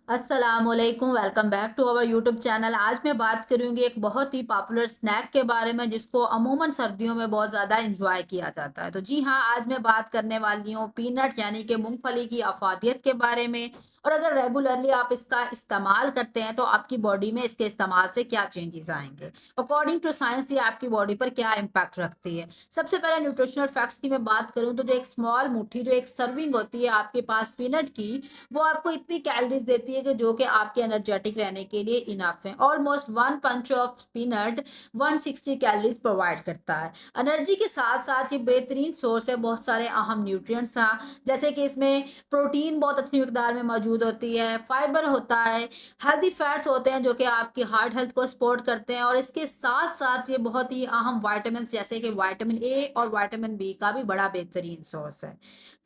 अस्सलामुअलैकुम, welcome back to our YouTube channel. आज मैं बात करूंगी एक बहुत ही पॉपुलर स्नैक के बारे में जिसको अमूमन सर्दियों में बहुत ज़्यादा एंजॉय किया जाता है। तो जी हाँ, आज मैं बात करने वाली हूँ पीनट यानी कि मूंगफली की अफादियत के बारे में। और अगर रेगुलरली आप इसका इस्तेमाल करते हैं तो आपकी बॉडी में इसके इस्तेमाल से क्या चेंजेस आएंगे, अकॉर्डिंग टू साइंस ये आपकी बॉडी पर क्या इम्पैक्ट रखती है। सबसे पहले न्यूट्रिशनल फैक्ट्स की मैं बात करूँ तो जो एक स्मॉल मुट्ठी, जो एक सर्विंग होती है आपके पास पीनट की, वो आपको इतनी कैलोरीज देती है कि जो कि आपके एनर्जेटिक रहने के लिए इनफ है। Almost one punch of peanut 160 calories provide करता है। एनर्जी के साथ साथ ये बेहतरीन सोर्स है बहुत सारे अहम न्यूट्रिएंट्स का, जैसे कि इसमें प्रोटीन बहुत अच्छी मिकदार में मौजूद होती है, फाइबर होता है, हेल्दी फैट्स होते हैं जो कि आपकी हार्ट हेल्थ को सपोर्ट करते हैं, और इसके साथ साथ ये बहुत ही अहम वाइटामिन जैसे कि विटामिन ए और विटामिन बी का भी बड़ा बेहतरीन सोर्स है।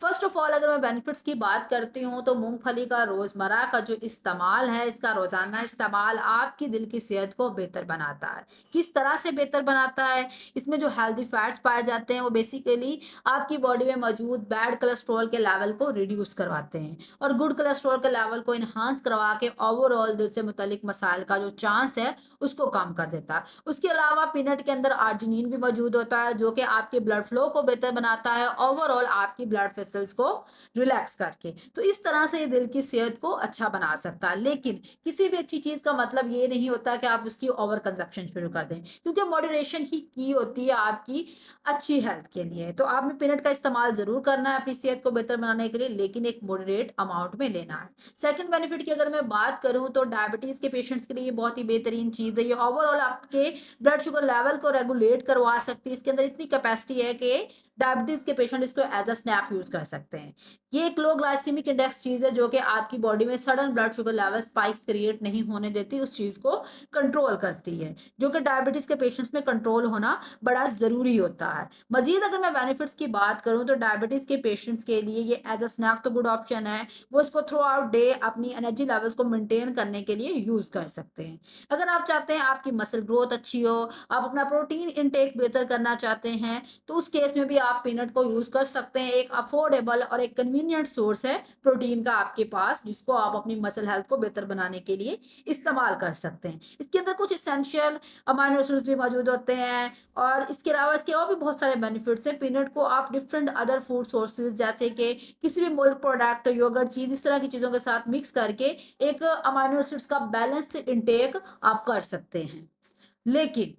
फर्स्ट ऑफ ऑल अगर मैं बेनिफिट्स की बात करती हूँ तो मूंगफली का रोजमर्रा का जो इस्तेमाल है, इसका रोजाना इस्तेमाल आपकी दिल की सेहत को बेहतर बनाता है। किस तरह से बेहतर बनाता है? इसमें जो हेल्दी फैट्स पाए जाते हैं वो बेसिकली आपकी बॉडी में मौजूद बैड कोलेस्ट्रॉल के लेवल को रिड्यूस करवाते हैं और गुड कोलेस्ट्रॉल के लेवल को इन्हांस करवा के ओवरऑल दिल से मुतलिक मसाइल का जो चांस है उसको कम कर देता है। उसके अलावा पीनट के अंदर आर्जिनिन भी मौजूद होता है जो कि आपके ब्लड फ्लो को बेहतर बनाता है, ओवरऑल आपकी ब्लड वेसल्स को रिलैक्स करके। तो इस तरह से ये दिल की सेहत को अच्छा बना सकता है। लेकिन किसी भी अच्छी चीज का मतलब ये नहीं होता कि आप उसकी ओवर कंजप्शन शुरू कर दें, क्योंकि मॉडरेशन ही की होती है आपकी अच्छी हेल्थ के लिए। तो आपने पीनट का इस्तेमाल जरूर करना है अपनी सेहत को बेहतर बनाने के लिए, लेकिन एक मॉडरेट अमाउंट में लेना है। सेकंड बेनिफिट की अगर मैं बात करूं तो डायबिटीज के पेशेंट्स के लिए ये बहुत ही बेहतरीन चीज है। ये ओवरऑल आपके ब्लड शुगर लेवल को रेगुलेट करवा सकती है। इसके अंदर इतनी कैपेसिटी है कि डायबिटीज के पेशेंट इसको एज अ स्नैक यूज कर सकते हैं। ये एक लो ग्लाइसेमिक इंडेक्स चीज है जो कि आपकी बॉडी में sudden blood sugar level spikes create नहीं होने देती, उस चीज को कंट्रोल करती है, जो कि डायबिटीज के पेशेंट्स में कंट्रोल होना बड़ा जरूरी होता है। मजीद अगर मैं बेनिफिट्स की बात करूं तो डायबिटीज के पेशेंट्स के लिए ये एज अ स्नैक तो गुड ऑप्शन है। वो इसको थ्रू आउट डे अपनी एनर्जी लेवल्स को मेंटेन करने के लिए यूज कर सकते हैं। अगर आप चाहते हैं आपकी मसल ग्रोथ अच्छी हो, आप अपना प्रोटीन इनटेक बेहतर करना चाहते हैं, तो उस केस में भी आप पीनट को यूज कर सकते हैं। एक अफोर्डेबल और एक कन्वीनियंट सोर्स है प्रोटीन का आपके पास, जिसको आप अपनी मसल हेल्थ को बेहतर बनाने के लिए इस्तेमाल कर सकते हैं। इसके अंदर कुछ इसेंशियल अमाइनो एसिड्स भी मौजूद होते हैं, और इसके अलावा इसके और भी बहुत सारे बेनिफिट्स हैं। पीनट को आप डिफरेंट अदर फूड सोर्सेज जैसे कि किसी भी मिल्क प्रोडक्ट, योगर्ट, चीज, इस तरह की चीजों के साथ मिक्स करके एक अमाइनो एसिड्स का बैलेंस्ड इंटेक आप कर सकते हैं। लेकिन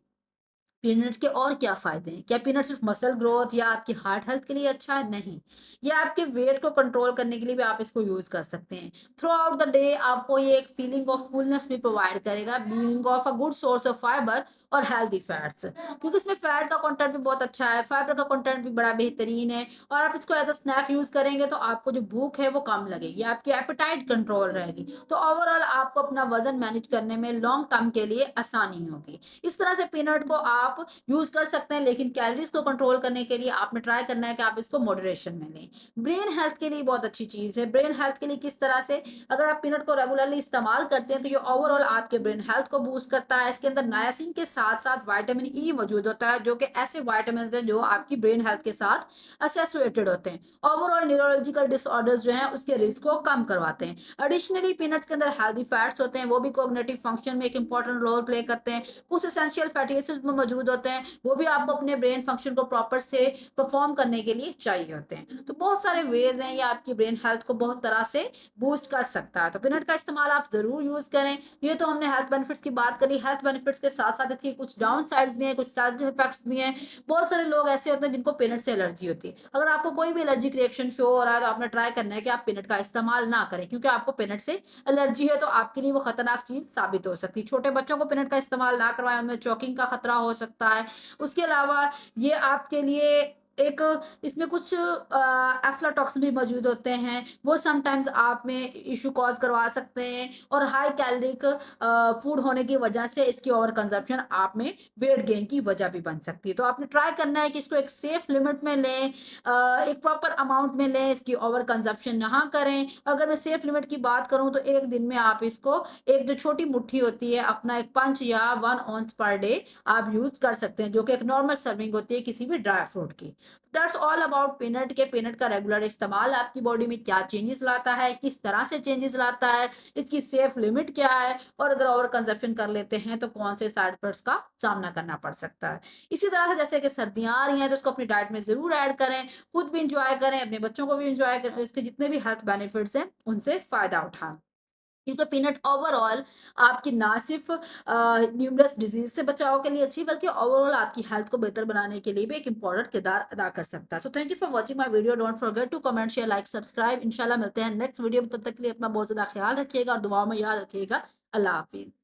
पीनट के और क्या फायदे हैं? क्या पीनट सिर्फ मसल ग्रोथ या आपकी हार्ट हेल्थ के लिए अच्छा है? नहीं। ये आपके वेट को कंट्रोल करने के लिए भी आप इसको यूज कर सकते हैं। थ्रू आउट द डे आपको ये एक फीलिंग ऑफ फुलनेस भी प्रोवाइड करेगा, being of a good source of fibre और हेल्दी फैट्स, क्योंकि इसमें फैट का कंटेंट भी बहुत अच्छा है, फाइबर का कंटेंट भी बड़ा बेहतरीन है। और आप इसको एज अ स्नैक यूज करेंगे तो आपको जो भूख है वो कम लगेगी, आपकी एपेटाइट कंट्रोल रहेगी। तो ओवरऑल आपको अपना वजन मैनेज करने में लॉन्ग टर्म के लिए आसानी होगी। इस तरह से पीनट को आप यूज कर सकते हैं, लेकिन कैलोरीज को कंट्रोल करने के लिए आपने ट्राई करना है कि आप इसको मॉडरेशन में लें। ब्रेन हेल्थ के लिए बहुत अच्छी चीज है। ब्रेन हेल्थ के लिए किस तरह से? अगर आप पीनट को रेगुलरली इस्तेमाल करते हैं तो ये ओवरऑल आपके ब्रेन हेल्थ को बूस्ट करता है। इसके अंदर नायासिन के साथ साथ विटामिन ई मौजूद होता है, जो कि ऐसे विटामिन हैं जो आपकी ब्रेन हेल्थ के साथ एसोसिएटेड होते हैं। ओवरऑल न्यूरोलॉजिकल डिसऑर्डर्स जो हैं उसके रिस्क को कम करवाते हैं। एडिशनली पीनट्स के अंदर हेल्दी फैट्स होते हैं, वो भी कोग्निटिव फंक्शन में एक इंपॉर्टेंट रोल प्ले करते हैं। कुछ एसेंशियल फैटी एसिड्स में मौजूद होते हैं, वो भी आपको अपने ब्रेन फंक्शन को प्रॉपर से परफॉर्म करने के लिए चाहिए होते हैं। तो बहुत सारे वेज हैं, ये आपकी ब्रेन हेल्थ को बहुत तरह से बूस्ट कर सकता है। तो पीनट का इस्तेमाल आप जरूर यूज करें। ये तो हमने हेल्थ बेनिफिट्स की बात करी। हेल्थ बेनिफिट्स के साथ साथ इसके कुछ डाउन साइड्स भी हैं, कुछ साइड इफेक्ट्स भी हैं। बहुत सारे लोग ऐसे होते हैं जिनको पीनट से एलर्जी होती है। अगर आपको कोई भी एलर्जिक रिएक्शन शो हो रहा है तो आपने ट्राई करना है कि आप पीनट का इस्तेमाल ना करें, क्योंकि आपको पीनट से एलर्जी है तो आपके लिए वो खतरनाक चीज साबित हो सकती है। छोटे बच्चों को पीनट का इस्तेमाल ना करवाएं, उनमें चोकिंग का खतरा हो सकता है। उसके अलावा ये आपके लिए एक, इसमें कुछ एफ्लाटॉक्सिन भी मौजूद होते हैं, वो समटाइम्स आप में इशू कॉज करवा सकते हैं। और हाई कैलोरिक फूड होने की वजह से इसकी ओवर कंजप्शन आप में वेट गेन की वजह भी बन सकती है। तो आपने ट्राई करना है कि इसको एक सेफ लिमिट में लें, एक प्रॉपर अमाउंट में लें, इसकी ओवर कंजप्शन ना करें। अगर मैं सेफ लिमिट की बात करूं तो एक दिन में आप इसको, एक जो छोटी मुट्ठी होती है, अपना एक पंच या 1 ऑन्स पर डे आप यूज कर सकते हैं, जो कि एक नॉर्मल सर्विंग होती है किसी भी ड्राई फ्रूट की। दैट्स ऑल अबाउट पीनट के पीनट का रेगुलर इस्तेमाल आपकी बॉडी में क्या चेंजेस लाता है, किस तरह से चेंजेस लाता है, इसकी सेफ लिमिट क्या है और अगर ओवर कंजप्शन कर लेते हैं तो कौन से साइड इफेक्ट्स का सामना करना पड़ सकता है। इसी तरह से जैसे कि सर्दियाँ आ रही हैं तो उसको अपनी डाइट में ज़रूर ऐड करें, खुद भी एन्जॉय करें, अपने बच्चों को भी एन्जॉय करें, इसके जितने भी हेल्थ बेनिफिट्स हैं उनसे फ़ायदा उठाएँ। क्योंकि पीनट ओवरऑल आपकी ना सिर्फ़ न्यूमरस डिज़ीज़ से बचाव के लिए अच्छी बल्कि ओवरऑल आपकी हेल्थ को बेहतर बनाने के लिए भी एक इम्पोर्टेंट किरदार अदा कर सकता है। So thank you for watching my video. Don't forget to comment, share, like, subscribe. इंशाल्लाह मिलते हैं नेक्स्ट वीडियो में, तब तक के लिए अपना बहुत ज़्यादा ख़्याल रखिएगा और दुआओं में याद रखिएगा। अल्लाह हाफ़िज़।